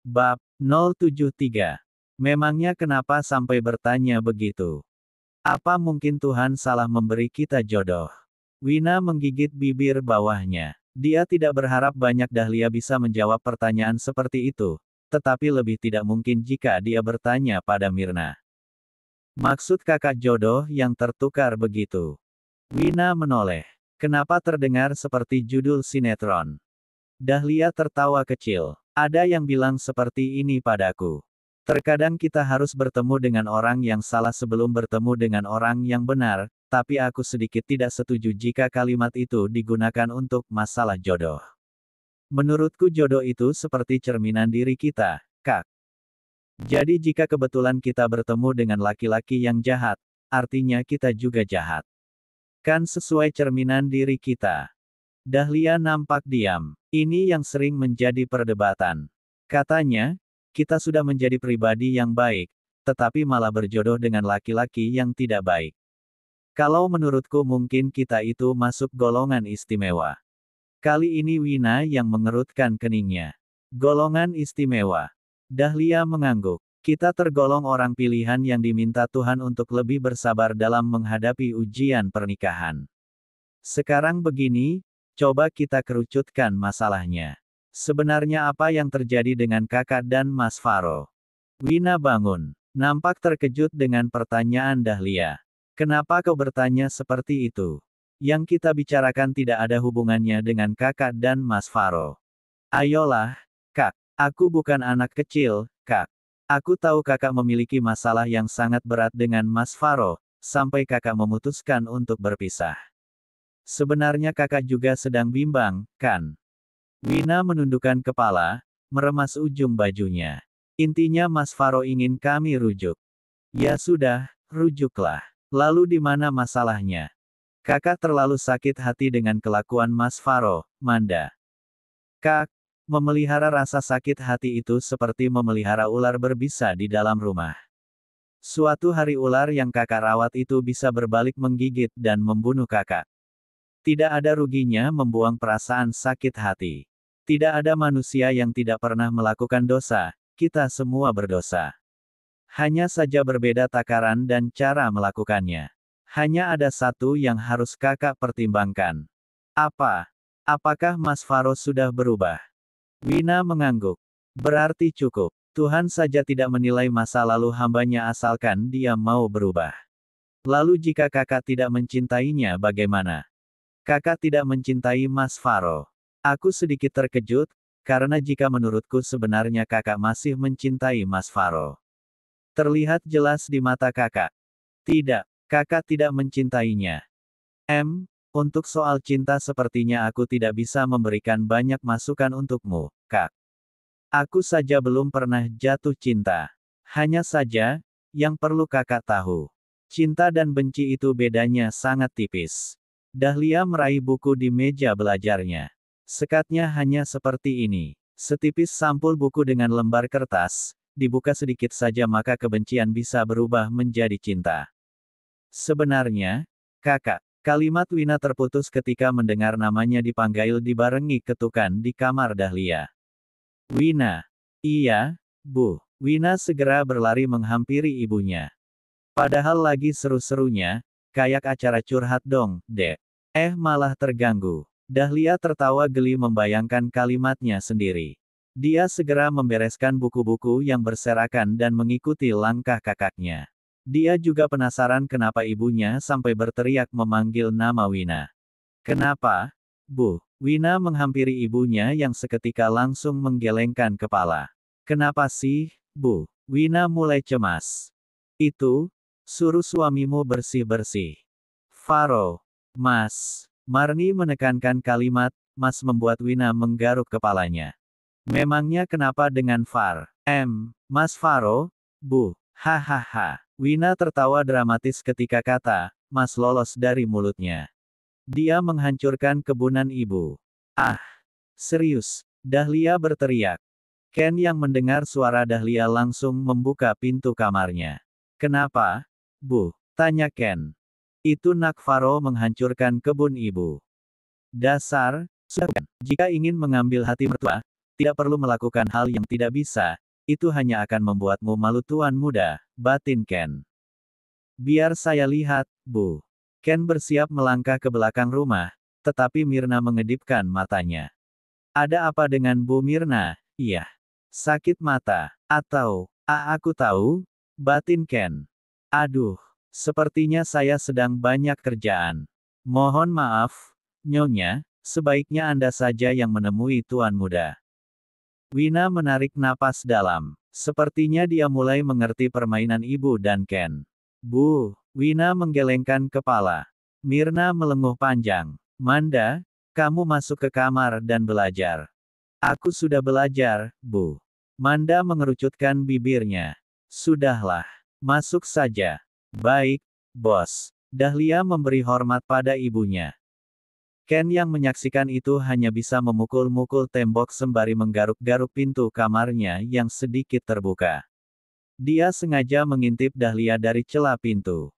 Bab 073. Memangnya kenapa sampai bertanya begitu? Apa mungkin Tuhan salah memberi kita jodoh? Wina menggigit bibir bawahnya. Dia tidak berharap banyak Dahlia bisa menjawab pertanyaan seperti itu, tetapi lebih tidak mungkin jika dia bertanya pada Mirna. Maksud kakak jodoh yang tertukar begitu? Wina menoleh. Kenapa terdengar seperti judul sinetron? Dahlia tertawa kecil. Ada yang bilang seperti ini padaku. Terkadang kita harus bertemu dengan orang yang salah sebelum bertemu dengan orang yang benar, tapi aku sedikit tidak setuju jika kalimat itu digunakan untuk masalah jodoh. Menurutku jodoh itu seperti cerminan diri kita, Kak. Jadi jika kebetulan kita bertemu dengan laki-laki yang jahat, artinya kita juga jahat. Kan sesuai cerminan diri kita. Dahlia nampak diam. Ini yang sering menjadi perdebatan. Katanya, kita sudah menjadi pribadi yang baik, tetapi malah berjodoh dengan laki-laki yang tidak baik. Kalau menurutku mungkin kita itu masuk golongan istimewa. Kali ini Wina yang mengerutkan keningnya. Golongan istimewa. Dahlia mengangguk. Kita tergolong orang pilihan yang diminta Tuhan untuk lebih bersabar dalam menghadapi ujian pernikahan. Sekarang begini, coba kita kerucutkan masalahnya. Sebenarnya apa yang terjadi dengan kakak dan Mas Faro? Wina bangun. Nampak terkejut dengan pertanyaan Dahlia. Kenapa kau bertanya seperti itu? Yang kita bicarakan tidak ada hubungannya dengan kakak dan Mas Faro. Ayolah, Kak. Aku bukan anak kecil, Kak. Aku tahu kakak memiliki masalah yang sangat berat dengan Mas Faro, sampai kakak memutuskan untuk berpisah. Sebenarnya kakak juga sedang bimbang, kan? Wina menundukkan kepala, meremas ujung bajunya. Intinya Mas Faro ingin kami rujuk. Ya sudah, rujuklah. Lalu di mana masalahnya? Kakak terlalu sakit hati dengan kelakuan Mas Faro, Manda. Kak, memelihara rasa sakit hati itu seperti memelihara ular berbisa di dalam rumah. Suatu hari ular yang kakak rawat itu bisa berbalik menggigit dan membunuh kakak. Tidak ada ruginya membuang perasaan sakit hati. Tidak ada manusia yang tidak pernah melakukan dosa, kita semua berdosa. Hanya saja berbeda takaran dan cara melakukannya. Hanya ada satu yang harus kakak pertimbangkan. Apa? Apakah Mas Faro sudah berubah? Wina mengangguk. Berarti cukup. Tuhan saja tidak menilai masa lalu hambanya asalkan dia mau berubah. Lalu jika kakak tidak mencintainya bagaimana? Kakak tidak mencintai Mas Faro. Aku sedikit terkejut, karena jika menurutku sebenarnya kakak masih mencintai Mas Faro. Terlihat jelas di mata kakak. Tidak, kakak tidak mencintainya. Untuk soal cinta sepertinya aku tidak bisa memberikan banyak masukan untukmu, Kak. Aku saja belum pernah jatuh cinta. Hanya saja, yang perlu kakak tahu. Cinta dan benci itu bedanya sangat tipis. Dahlia meraih buku di meja belajarnya. Sekatnya hanya seperti ini. Setipis sampul buku dengan lembar kertas, dibuka sedikit saja maka kebencian bisa berubah menjadi cinta. Sebenarnya, kakak, kalimat Wina terputus ketika mendengar namanya dipanggil dibarengi ketukan di kamar Dahlia. Wina. Iya, Bu. Wina segera berlari menghampiri ibunya. Padahal lagi seru-serunya, kayak acara curhat dong, Dek. Malah terganggu. Dahlia tertawa geli membayangkan kalimatnya sendiri. Dia segera membereskan buku-buku yang berserakan dan mengikuti langkah kakaknya. Dia juga penasaran kenapa ibunya sampai berteriak memanggil nama Wina. Kenapa, Bu? Wina menghampiri ibunya yang seketika langsung menggelengkan kepala. Kenapa sih, Bu? Wina mulai cemas. Itu, suruh suamimu bersih-bersih. Faro. Mas. Marni menekankan kalimat, Mas membuat Wina menggaruk kepalanya. Memangnya kenapa dengan Mas Faro? Bu. Hahaha. Wina tertawa dramatis ketika kata, Mas lolos dari mulutnya. Dia menghancurkan kebunan ibu. Ah. Serius. Dahlia berteriak. Ken yang mendengar suara Dahlia langsung membuka pintu kamarnya. Kenapa, Bu? Tanya Ken. Itu Nak Faro menghancurkan kebun ibu. Dasar, sudah bukan. Jika ingin mengambil hati mertua, tidak perlu melakukan hal yang tidak bisa, itu hanya akan membuatmu malu tuan muda, batin Ken. Biar saya lihat, Bu. Ken bersiap melangkah ke belakang rumah, tetapi Mirna mengedipkan matanya. Ada apa dengan Bu Mirna? Iya. Sakit mata. Atau, aku tahu, batin Ken. Aduh, sepertinya saya sedang banyak kerjaan. Mohon maaf, Nyonya, sebaiknya Anda saja yang menemui tuan muda. Wina menarik napas dalam. Sepertinya dia mulai mengerti permainan ibu dan Ken. Bu, Wina menggelengkan kepala. Mirna melenguh panjang. Manda, kamu masuk ke kamar dan belajar. Aku sudah belajar, Bu. Manda mengerucutkan bibirnya. Sudahlah. Masuk saja. Baik, bos. Dahlia memberi hormat pada ibunya. Ken yang menyaksikan itu hanya bisa memukul-mukul tembok sembari menggaruk-garuk pintu kamarnya yang sedikit terbuka. Dia sengaja mengintip Dahlia dari celah pintu.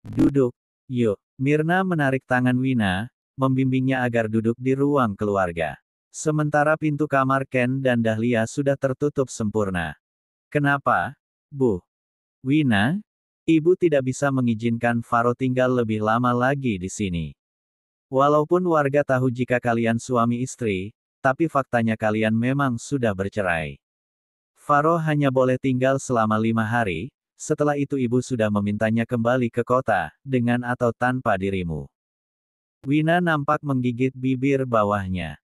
Duduk. Yuk. Mirna menarik tangan Wina, membimbingnya agar duduk di ruang keluarga. Sementara pintu kamar Ken dan Dahlia sudah tertutup sempurna. Kenapa, Bu? Wina? Ibu tidak bisa mengizinkan Faro tinggal lebih lama lagi di sini. Walaupun warga tahu jika kalian suami istri, tapi faktanya kalian memang sudah bercerai. Faro hanya boleh tinggal selama 5 hari, setelah itu ibu sudah memintanya kembali ke kota, dengan atau tanpa dirimu. Wina nampak menggigit bibir bawahnya.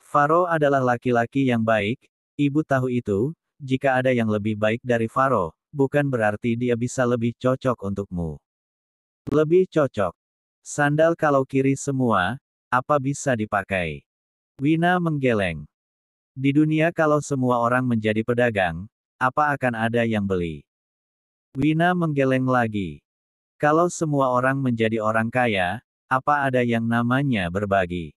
Faro adalah laki-laki yang baik, ibu tahu itu, jika ada yang lebih baik dari Faro, bukan berarti dia bisa lebih cocok untukmu. Lebih cocok. Sandal kalau kiri semua, apa bisa dipakai? Wina menggeleng. Di dunia kalau semua orang menjadi pedagang, apa akan ada yang beli? Wina menggeleng lagi. Kalau semua orang menjadi orang kaya, apa ada yang namanya berbagi?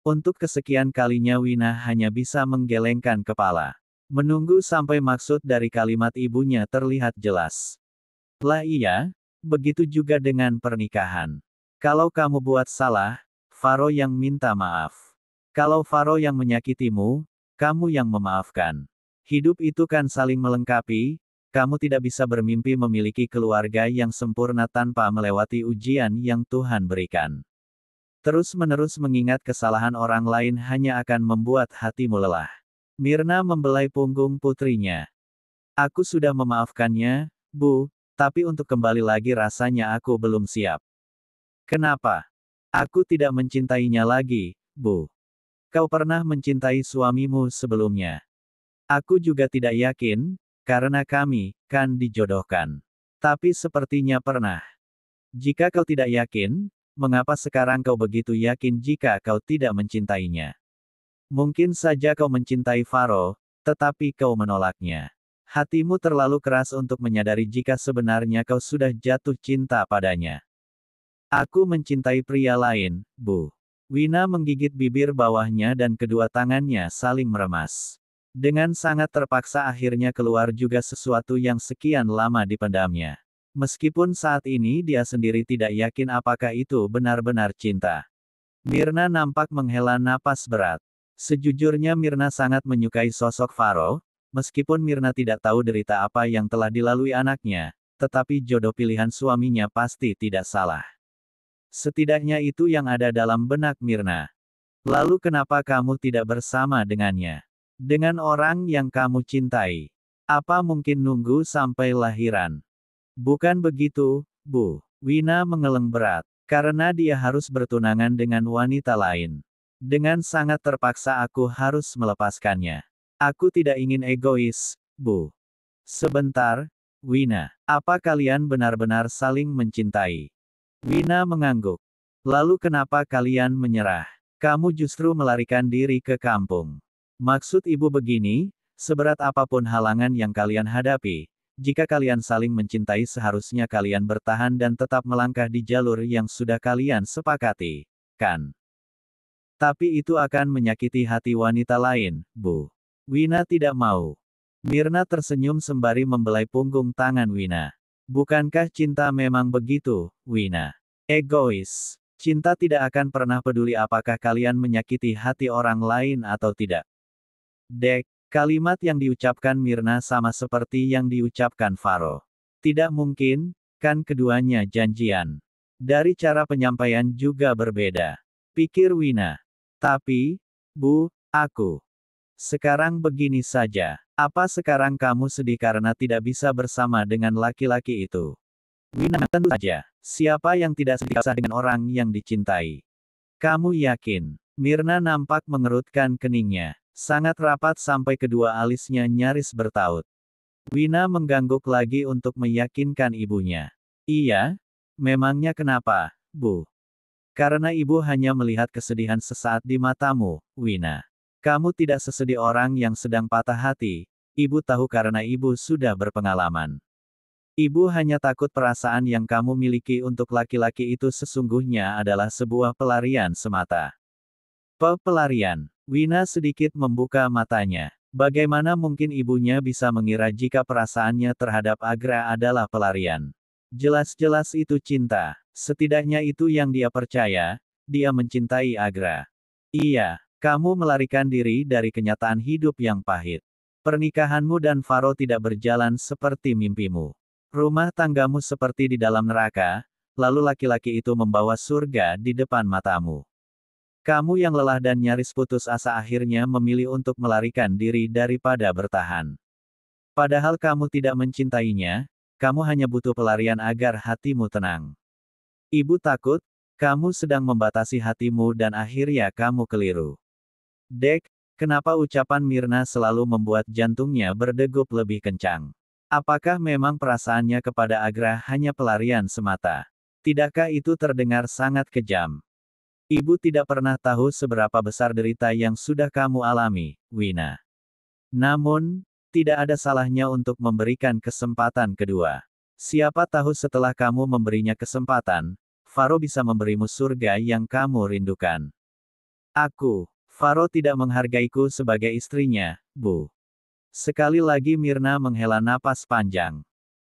Untuk kesekian kalinya Wina hanya bisa menggelengkan kepala. Menunggu sampai maksud dari kalimat ibunya terlihat jelas. Lah iya, begitu juga dengan pernikahan. Kalau kamu buat salah, Faro yang minta maaf. Kalau Faro yang menyakitimu, kamu yang memaafkan. Hidup itu kan saling melengkapi, kamu tidak bisa bermimpi memiliki keluarga yang sempurna tanpa melewati ujian yang Tuhan berikan. Terus-menerus mengingat kesalahan orang lain hanya akan membuat hatimu lelah. Mirna membelai punggung putrinya. Aku sudah memaafkannya, Bu, tapi untuk kembali lagi rasanya aku belum siap. Kenapa? Aku tidak mencintainya lagi, Bu. Kau pernah mencintai suamimu sebelumnya. Aku juga tidak yakin, karena kami, kan dijodohkan. Tapi sepertinya pernah. Jika kau tidak yakin, mengapa sekarang kau begitu yakin jika kau tidak mencintainya? Mungkin saja kau mencintai Faro, tetapi kau menolaknya. Hatimu terlalu keras untuk menyadari jika sebenarnya kau sudah jatuh cinta padanya. Aku mencintai pria lain, Bu. Wina menggigit bibir bawahnya dan kedua tangannya saling meremas. Dengan sangat terpaksa akhirnya keluar juga sesuatu yang sekian lama dipendamnya. Meskipun saat ini dia sendiri tidak yakin apakah itu benar-benar cinta. Mirna nampak menghela napas berat. Sejujurnya Mirna sangat menyukai sosok Faro, meskipun Mirna tidak tahu derita apa yang telah dilalui anaknya, tetapi jodoh pilihan suaminya pasti tidak salah. Setidaknya itu yang ada dalam benak Mirna. Lalu kenapa kamu tidak bersama dengannya? Dengan orang yang kamu cintai? Apa mungkin nunggu sampai lahiran? Bukan begitu, Bu. Wina mengeleng berat. Karena dia harus bertunangan dengan wanita lain. Dengan sangat terpaksa aku harus melepaskannya. Aku tidak ingin egois, Bu. Sebentar, Wina. Apa kalian benar-benar saling mencintai? Wina mengangguk. Lalu kenapa kalian menyerah? Kamu justru melarikan diri ke kampung. Maksud ibu begini, seberat apapun halangan yang kalian hadapi, jika kalian saling mencintai seharusnya kalian bertahan dan tetap melangkah di jalur yang sudah kalian sepakati, kan? Tapi itu akan menyakiti hati wanita lain, Bu. Wina tidak mau. Mirna tersenyum sembari membelai punggung tangan Wina. Bukankah cinta memang begitu, Wina? Egois. Cinta tidak akan pernah peduli apakah kalian menyakiti hati orang lain atau tidak. Dek, kalimat yang diucapkan Mirna sama seperti yang diucapkan Faro. Tidak mungkin, kan keduanya janjian. Dari cara penyampaian juga berbeda. Pikir Wina. Tapi, Bu, aku. Sekarang begini saja. Apa sekarang kamu sedih karena tidak bisa bersama dengan laki-laki itu? Wina, tentu saja. Siapa yang tidak sedih dengan orang yang dicintai? Kamu yakin? Mirna nampak mengerutkan keningnya. Sangat rapat sampai kedua alisnya nyaris bertaut. Wina mengangguk lagi untuk meyakinkan ibunya. Iya? Memangnya kenapa, Bu? Karena ibu hanya melihat kesedihan sesaat di matamu, Wina. Kamu tidak sesedih orang yang sedang patah hati. Ibu tahu karena ibu sudah berpengalaman. Ibu hanya takut perasaan yang kamu miliki untuk laki-laki itu sesungguhnya adalah sebuah pelarian semata. Pelarian. Wina sedikit membuka matanya. Bagaimana mungkin ibunya bisa mengira jika perasaannya terhadap Agra adalah pelarian? Jelas-jelas itu cinta. Setidaknya itu yang dia percaya, dia mencintai Agra. Iya, kamu melarikan diri dari kenyataan hidup yang pahit. Pernikahanmu dan Faro tidak berjalan seperti mimpimu. Rumah tanggamu seperti di dalam neraka, lalu laki-laki itu membawa surga di depan matamu. Kamu yang lelah dan nyaris putus asa akhirnya memilih untuk melarikan diri daripada bertahan. Padahal kamu tidak mencintainya, kamu hanya butuh pelarian agar hatimu tenang. Ibu takut, kamu sedang membatasi hatimu dan akhirnya kamu keliru. Dek, kenapa ucapan Mirna selalu membuat jantungnya berdegup lebih kencang? Apakah memang perasaannya kepada Agra hanya pelarian semata? Tidakkah itu terdengar sangat kejam? Ibu tidak pernah tahu seberapa besar derita yang sudah kamu alami, Wina. Namun, tidak ada salahnya untuk memberikan kesempatan kedua. Siapa tahu setelah kamu memberinya kesempatan, Faro bisa memberimu surga yang kamu rindukan. Faro tidak menghargaiku sebagai istrinya, Bu. Sekali lagi Mirna menghela napas panjang.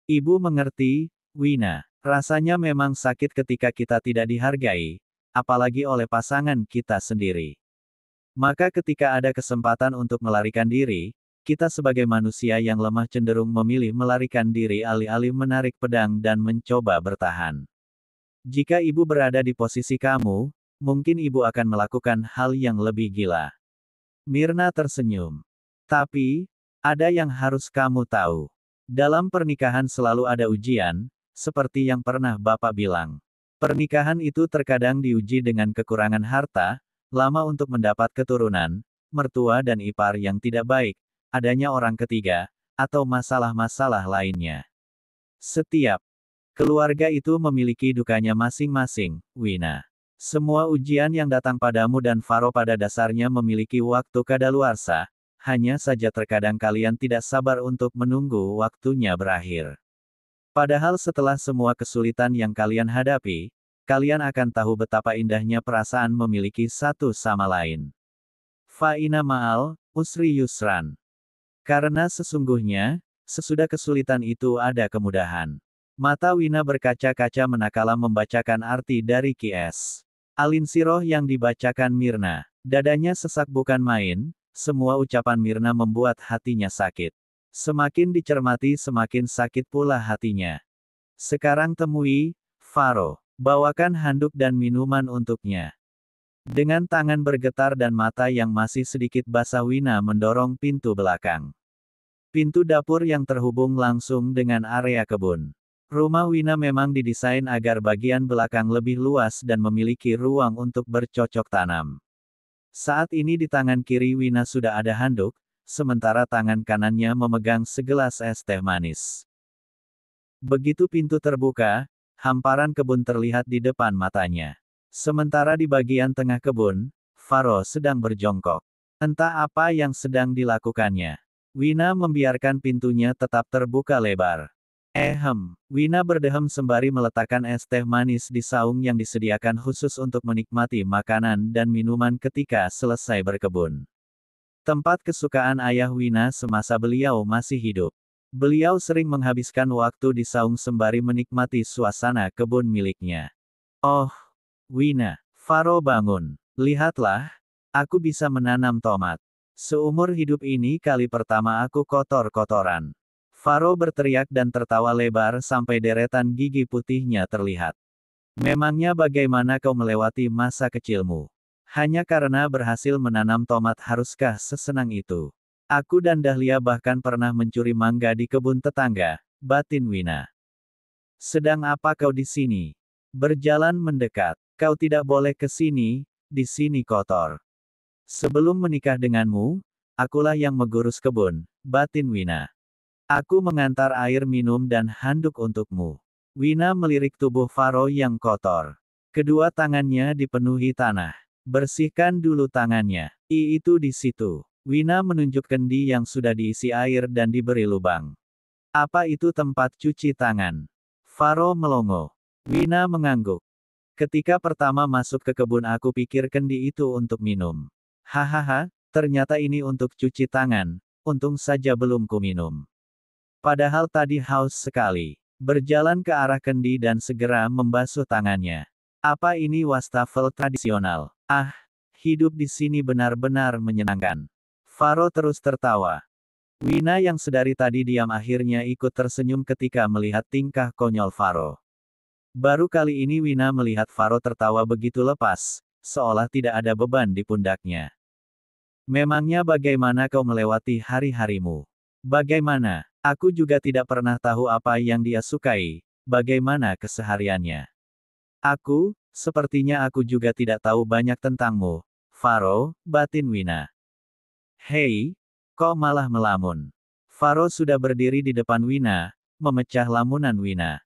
Ibu mengerti, Wina. Rasanya memang sakit ketika kita tidak dihargai, apalagi oleh pasangan kita sendiri. Maka ketika ada kesempatan untuk melarikan diri, kita sebagai manusia yang lemah cenderung memilih melarikan diri alih-alih menarik pedang dan mencoba bertahan. Jika ibu berada di posisi kamu, mungkin ibu akan melakukan hal yang lebih gila. Mirna tersenyum. Tapi, ada yang harus kamu tahu. Dalam pernikahan selalu ada ujian, seperti yang pernah Bapak bilang. Pernikahan itu terkadang diuji dengan kekurangan harta, lama untuk mendapat keturunan, mertua dan ipar yang tidak baik, adanya orang ketiga, atau masalah-masalah lainnya. Setiap keluarga itu memiliki dukanya masing-masing, Wina. Semua ujian yang datang padamu dan Faro pada dasarnya memiliki waktu kadaluarsa, hanya saja terkadang kalian tidak sabar untuk menunggu waktunya berakhir. Padahal setelah semua kesulitan yang kalian hadapi, kalian akan tahu betapa indahnya perasaan memiliki satu sama lain. Fa'ina ma'al, usri yusran. Karena sesungguhnya, sesudah kesulitan itu ada kemudahan. Mata Wina berkaca-kaca manakala membacakan arti dari Qs. Alinsirah yang dibacakan Mirna. Dadanya sesak bukan main, semua ucapan Mirna membuat hatinya sakit. Semakin dicermati semakin sakit pula hatinya. Sekarang temui, Faro. Bawakan handuk dan minuman untuknya. Dengan tangan bergetar dan mata yang masih sedikit basah Wina mendorong pintu belakang. Pintu dapur yang terhubung langsung dengan area kebun. Rumah Wina memang didesain agar bagian belakang lebih luas dan memiliki ruang untuk bercocok tanam. Saat ini di tangan kiri Wina sudah ada handuk, sementara tangan kanannya memegang segelas es teh manis. Begitu pintu terbuka, hamparan kebun terlihat di depan matanya. Sementara di bagian tengah kebun, Faro sedang berjongkok. Entah apa yang sedang dilakukannya. Wina membiarkan pintunya tetap terbuka lebar. Wina berdehem sembari meletakkan es teh manis di saung yang disediakan khusus untuk menikmati makanan dan minuman ketika selesai berkebun. Tempat kesukaan ayah Wina semasa beliau masih hidup. Beliau sering menghabiskan waktu di saung sembari menikmati suasana kebun miliknya. Oh, Wina. Faro bangun. Lihatlah, aku bisa menanam tomat. Seumur hidup ini kali pertama aku kotor-kotoran. Faro berteriak dan tertawa lebar sampai deretan gigi putihnya terlihat. Memangnya bagaimana kau melewati masa kecilmu? Hanya karena berhasil menanam tomat haruskah sesenang itu? Aku dan Dahlia bahkan pernah mencuri mangga di kebun tetangga, batin Wina. Sedang apa kau di sini? Berjalan mendekat. Kau tidak boleh ke sini, di sini kotor. Sebelum menikah denganmu, akulah yang mengurus kebun, batin Wina. Aku mengantar air minum dan handuk untukmu. Wina melirik tubuh Faro yang kotor. Kedua tangannya dipenuhi tanah. Bersihkan dulu tangannya. Itu di situ. Wina menunjuk kendi yang sudah diisi air dan diberi lubang. Apa itu tempat cuci tangan? Faro melongo. Wina mengangguk. Ketika pertama masuk ke kebun aku pikir kendi itu untuk minum. Hahaha, ternyata ini untuk cuci tangan, untung saja belum ku minum. Padahal tadi haus sekali. Berjalan ke arah kendi dan segera membasuh tangannya. Apa ini wastafel tradisional? Ah, hidup di sini benar-benar menyenangkan. Faro terus tertawa. Wina yang sedari tadi diam akhirnya ikut tersenyum ketika melihat tingkah konyol Faro. Baru kali ini Wina melihat Faro tertawa begitu lepas, seolah tidak ada beban di pundaknya. Memangnya bagaimana kau melewati hari-harimu? Bagaimana? Aku juga tidak pernah tahu apa yang dia sukai, bagaimana kesehariannya. Sepertinya aku juga tidak tahu banyak tentangmu, Faro, batin Wina. Hei, kok malah melamun? Faro sudah berdiri di depan Wina, memecah lamunan Wina.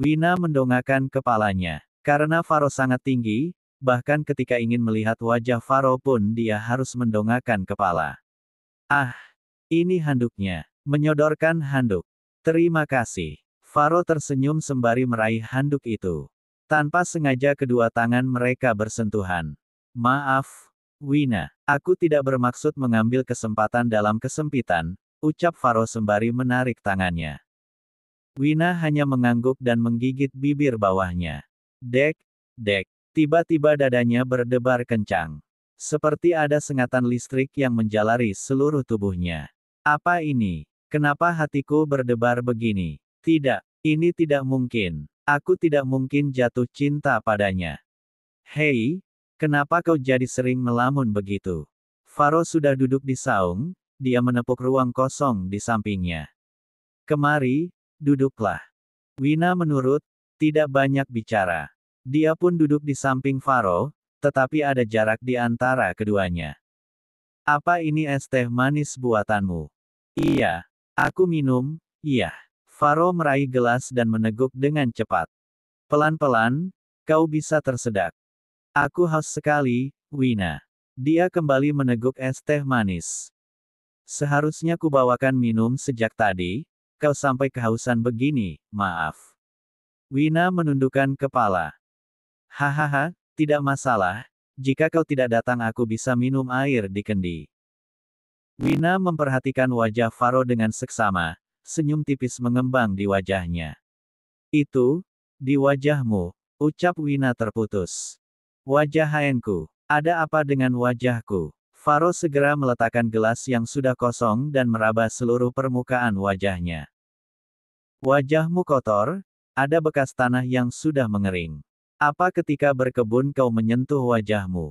Wina mendongakkan kepalanya. Karena Faro sangat tinggi, bahkan ketika ingin melihat wajah Faro pun dia harus mendongakkan kepala. Ah, ini handuknya. Menyodorkan handuk. Terima kasih. Faro tersenyum sembari meraih handuk itu. Tanpa sengaja kedua tangan mereka bersentuhan. Maaf, Wina. Aku tidak bermaksud mengambil kesempatan dalam kesempitan, ucap Faro sembari menarik tangannya. Wina hanya mengangguk dan menggigit bibir bawahnya. Dek, dek. Tiba-tiba dadanya berdebar kencang. Seperti ada sengatan listrik yang menjalari seluruh tubuhnya. Apa ini? Kenapa hatiku berdebar begini? Tidak, ini tidak mungkin. Aku tidak mungkin jatuh cinta padanya. Hei, kenapa kau jadi sering melamun begitu? Faro sudah duduk di saung, dia menepuk ruang kosong di sampingnya. Kemari, duduklah. Wina menurut, tidak banyak bicara. Dia pun duduk di samping Faro, tetapi ada jarak di antara keduanya. Apa ini es teh manis buatanmu? Iya. Aku minum, iya. Faro meraih gelas dan meneguk dengan cepat. Pelan-pelan, kau bisa tersedak. Aku haus sekali, Wina. Dia kembali meneguk es teh manis. Seharusnya kubawakan minum sejak tadi, kau sampai kehausan begini, maaf. Wina menundukkan kepala. Hahaha, tidak masalah, jika kau tidak datang aku bisa minum air di kendi. Wina memperhatikan wajah Faro dengan seksama, senyum tipis mengembang di wajahnya. Itu, di wajahmu, ucap Wina terputus. Wajah Haenku, ada apa dengan wajahku? Faro segera meletakkan gelas yang sudah kosong dan meraba seluruh permukaan wajahnya. Wajahmu kotor, ada bekas tanah yang sudah mengering. Apa ketika berkebun kau menyentuh wajahmu?